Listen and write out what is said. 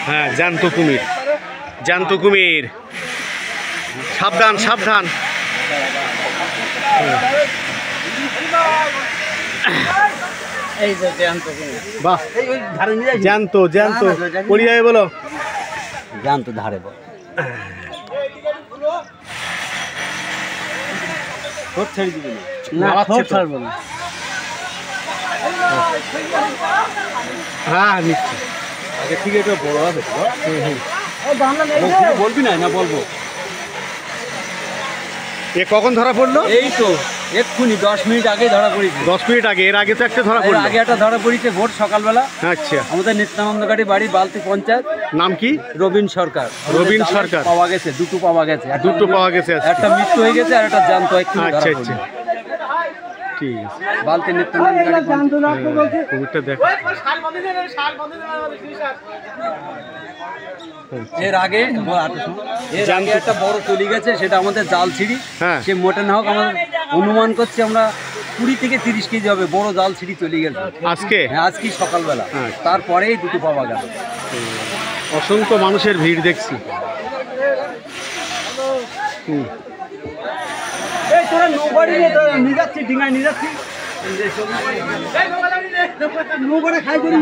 হ্যাঁ, জ্যান্ত কুমির, জ্যান্ত কুমির, সাবধান সাবধান। বাহ, জ্যান্ত জ্যান্ত পড়ে যাবে বলো, জ্যান্ত ধারে বল। ছেড়ে দিবি না, ছাড়বো না। হ্যাঁ নিচ্ছি। আগে ঠিক এটা বড় হবে, বলবি না? না বলবো। এ কখন ধরা পড়লো? এই তো এক্ষুনি 10 মিনিট আগে ধরা পড়েছে। 10 মিনিট আগে? এর আগে তো একটা ধরা পড়লো। আগে একটা ধরা পড়েছে ভোর সকালবেলা। আচ্ছা, আমাদের নিত্যানন্দকারী বাড়ি, বালতি পঞ্চায়েত। নাম কি? রবীন সরকার। রবীন সরকার। পাওয়া গেছে, দুটো পাওয়া গেছে। দুটো পাওয়া গেছে, একটা মৃত্যু হয়ে গেছে আর একটা জ্যান্ত। আচ্ছা আচ্ছা, ঠিক আছে। বালতি নিত্যানন্দকারী কুমিরটা দেখ। এর আগে একটা বড় চলে গেছে, সেটা আমাদের জাল ছিঁড়ি। হ্যাঁ, সে মোটে না হোক, আমাদের অনুমান করছি আমরা 20 থেকে 30 কেজি হবে। বড় জাল ছিঁড়ি চলে গেছে আজকে। হ্যাঁ, আজকে সকালবেলা। তারপরেই দুটো পাওয়া গেল। অসংখ্য মানুষের ভিড় দেখছি। তোরা নৌবাড়ি নিয়ে যাচ্ছি, ডিঙায় নিয়ে যাচ্ছি। নৌবাড়ি খাই করি